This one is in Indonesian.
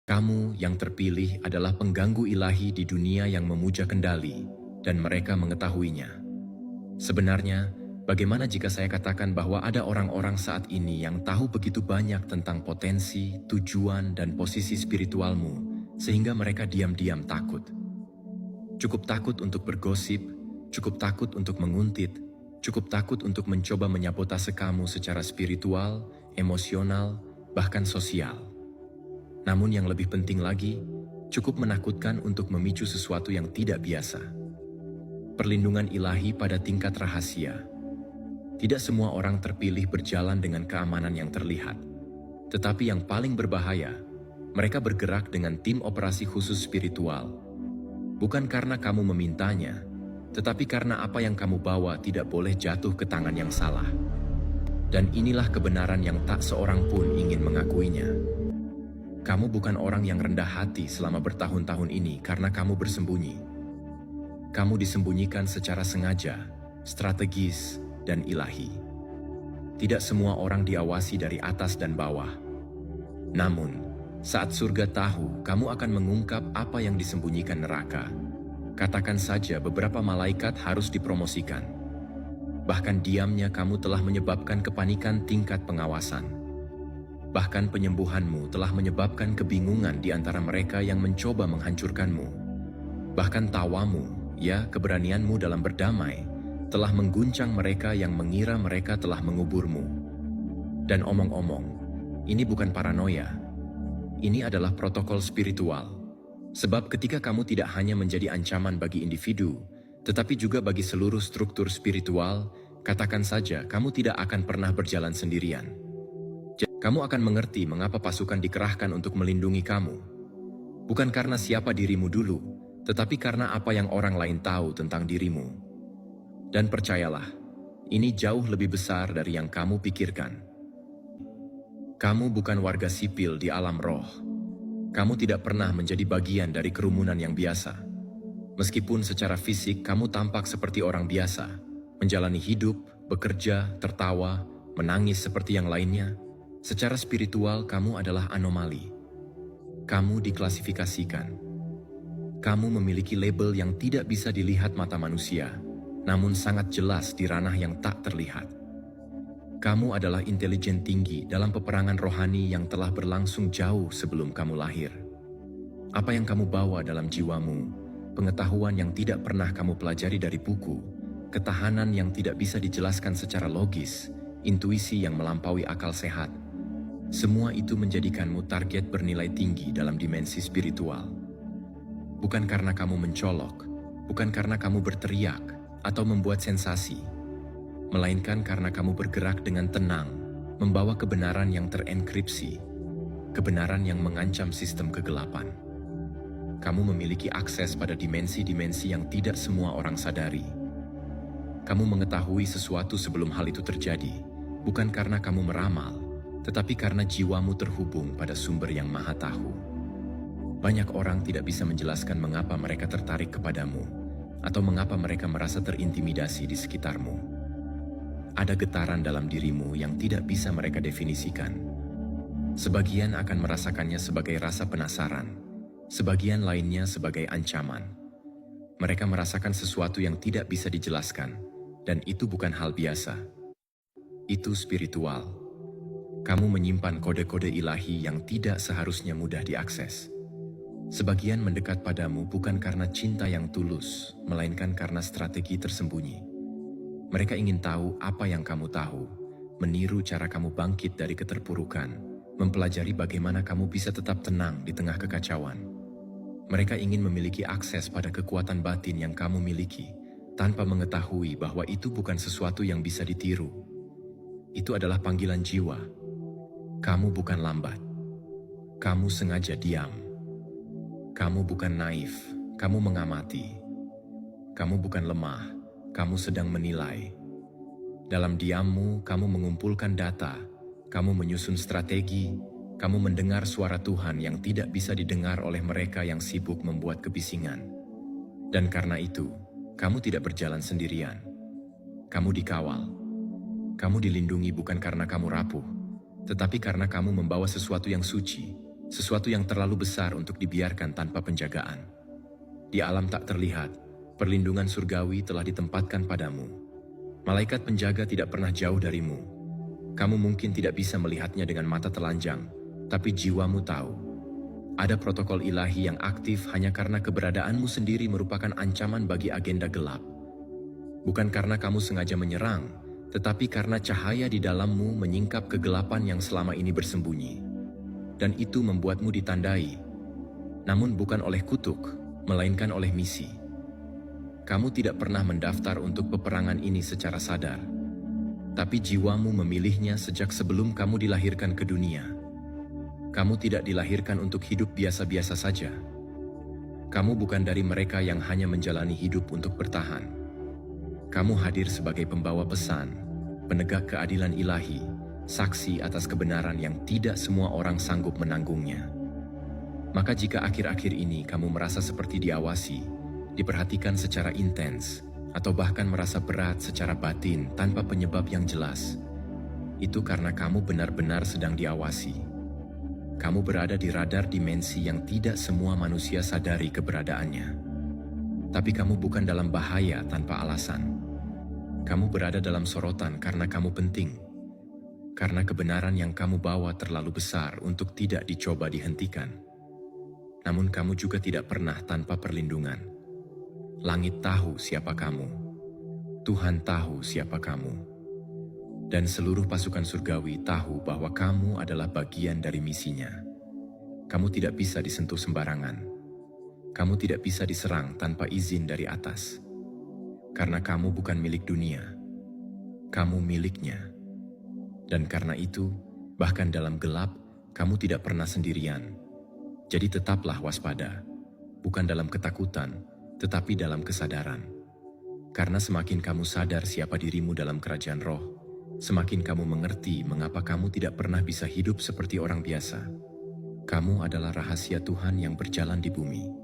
Kamu yang terpilih adalah pengganggu ilahi di dunia yang memuja kendali, dan mereka mengetahuinya. Sebenarnya, bagaimana jika saya katakan bahwa ada orang-orang saat ini yang tahu begitu banyak tentang potensi, tujuan, dan posisi spiritualmu, sehingga mereka diam-diam takut. Cukup takut untuk bergosip, cukup takut untuk menguntit, cukup takut untuk mencoba menyabotase kamu secara spiritual, emosional, bahkan sosial. Namun yang lebih penting lagi, cukup menakutkan untuk memicu sesuatu yang tidak biasa. Perlindungan ilahi pada tingkat rahasia. Tidak semua orang terpilih berjalan dengan keamanan yang terlihat. Tetapi yang paling berbahaya, mereka bergerak dengan tim operasi khusus spiritual. Bukan karena kamu memintanya, tetapi karena apa yang kamu bawa tidak boleh jatuh ke tangan yang salah. Dan inilah kebenaran yang tak seorang pun ingin mengakuinya. Kamu bukan orang yang rendah hati selama bertahun-tahun ini karena kamu bersembunyi. Kamu disembunyikan secara sengaja, strategis, dan ilahi. Tidak semua orang diawasi dari atas dan bawah. Namun, saat surga tahu, kamu akan mengungkap apa yang disembunyikan neraka. Katakan saja beberapa malaikat harus dipromosikan. Bahkan diamnya kamu telah menyebabkan kepanikan tingkat pengawasan. Bahkan penyembuhanmu telah menyebabkan kebingungan di antara mereka yang mencoba menghancurkanmu. Bahkan tawamu, ya keberanianmu dalam berdamai, telah mengguncang mereka yang mengira mereka telah menguburmu. Dan omong-omong, ini bukan paranoia. Ini adalah protokol spiritual. Sebab ketika kamu tidak hanya menjadi ancaman bagi individu, tetapi juga bagi seluruh struktur spiritual, katakan saja kamu tidak akan pernah berjalan sendirian. Kamu akan mengerti mengapa pasukan dikerahkan untuk melindungi kamu. Bukan karena siapa dirimu dulu, tetapi karena apa yang orang lain tahu tentang dirimu. Dan percayalah, ini jauh lebih besar dari yang kamu pikirkan. Kamu bukan warga sipil di alam roh. Kamu tidak pernah menjadi bagian dari kerumunan yang biasa. Meskipun secara fisik kamu tampak seperti orang biasa, menjalani hidup, bekerja, tertawa, menangis seperti yang lainnya, secara spiritual kamu adalah anomali. Kamu diklasifikasikan. Kamu memiliki label yang tidak bisa dilihat mata manusia, namun sangat jelas di ranah yang tak terlihat. Kamu adalah intelijen tinggi dalam peperangan rohani yang telah berlangsung jauh sebelum kamu lahir. Apa yang kamu bawa dalam jiwamu, pengetahuan yang tidak pernah kamu pelajari dari buku, ketahanan yang tidak bisa dijelaskan secara logis, intuisi yang melampaui akal sehat, semua itu menjadikanmu target bernilai tinggi dalam dimensi spiritual. Bukan karena kamu mencolok, bukan karena kamu berteriak atau membuat sensasi, melainkan karena kamu bergerak dengan tenang, membawa kebenaran yang terenkripsi, kebenaran yang mengancam sistem kegelapan. Kamu memiliki akses pada dimensi-dimensi yang tidak semua orang sadari. Kamu mengetahui sesuatu sebelum hal itu terjadi, bukan karena kamu meramal, tetapi karena jiwamu terhubung pada sumber yang maha tahu. Banyak orang tidak bisa menjelaskan mengapa mereka tertarik kepadamu, atau mengapa mereka merasa terintimidasi di sekitarmu. Ada getaran dalam dirimu yang tidak bisa mereka definisikan. Sebagian akan merasakannya sebagai rasa penasaran, sebagian lainnya sebagai ancaman. Mereka merasakan sesuatu yang tidak bisa dijelaskan, dan itu bukan hal biasa. Itu spiritual. Kamu menyimpan kode-kode ilahi yang tidak seharusnya mudah diakses. Sebagian mendekat padamu bukan karena cinta yang tulus, melainkan karena strategi tersembunyi. Mereka ingin tahu apa yang kamu tahu, meniru cara kamu bangkit dari keterpurukan, mempelajari bagaimana kamu bisa tetap tenang di tengah kekacauan. Mereka ingin memiliki akses pada kekuatan batin yang kamu miliki, tanpa mengetahui bahwa itu bukan sesuatu yang bisa ditiru. Itu adalah panggilan jiwa. Kamu bukan lambat. Kamu sengaja diam. Kamu bukan naif. Kamu mengamati. Kamu bukan lemah. Kamu sedang menilai. Dalam diammu, kamu mengumpulkan data. Kamu menyusun strategi. Kamu mendengar suara Tuhan yang tidak bisa didengar oleh mereka yang sibuk membuat kebisingan. Dan karena itu, kamu tidak berjalan sendirian. Kamu dikawal. Kamu dilindungi bukan karena kamu rapuh, tetapi karena kamu membawa sesuatu yang suci, sesuatu yang terlalu besar untuk dibiarkan tanpa penjagaan. Di alam tak terlihat, perlindungan surgawi telah ditempatkan padamu. Malaikat penjaga tidak pernah jauh darimu. Kamu mungkin tidak bisa melihatnya dengan mata telanjang, tapi jiwamu tahu. Ada protokol ilahi yang aktif hanya karena keberadaanmu sendiri merupakan ancaman bagi agenda gelap. Bukan karena kamu sengaja menyerang, tetapi karena cahaya di dalammu menyingkap kegelapan yang selama ini bersembunyi. Dan itu membuatmu ditandai, namun bukan oleh kutuk, melainkan oleh misi. Kamu tidak pernah mendaftar untuk peperangan ini secara sadar, tapi jiwamu memilihnya sejak sebelum kamu dilahirkan ke dunia. Kamu tidak dilahirkan untuk hidup biasa-biasa saja. Kamu bukan dari mereka yang hanya menjalani hidup untuk bertahan. Kamu hadir sebagai pembawa pesan, penegak keadilan ilahi, saksi atas kebenaran yang tidak semua orang sanggup menanggungnya. Maka jika akhir-akhir ini kamu merasa seperti diawasi, diperhatikan secara intens, atau bahkan merasa berat secara batin tanpa penyebab yang jelas, itu karena kamu benar-benar sedang diawasi. Kamu berada di radar dimensi yang tidak semua manusia sadari keberadaannya. Tapi kamu bukan dalam bahaya tanpa alasan. Kamu berada dalam sorotan karena kamu penting. Karena kebenaran yang kamu bawa terlalu besar untuk tidak dicoba dihentikan. Namun kamu juga tidak pernah tanpa perlindungan. Langit tahu siapa kamu. Tuhan tahu siapa kamu. Dan seluruh pasukan surgawi tahu bahwa kamu adalah bagian dari misinya. Kamu tidak bisa disentuh sembarangan. Kamu tidak bisa diserang tanpa izin dari atas. Karena kamu bukan milik dunia. Kamu miliknya. Dan karena itu, bahkan dalam gelap, kamu tidak pernah sendirian. Jadi tetaplah waspada. Bukan dalam ketakutan, tetapi dalam kesadaran. Karena semakin kamu sadar siapa dirimu dalam kerajaan roh, semakin kamu mengerti mengapa kamu tidak pernah bisa hidup seperti orang biasa. Kamu adalah rahasia Tuhan yang berjalan di bumi.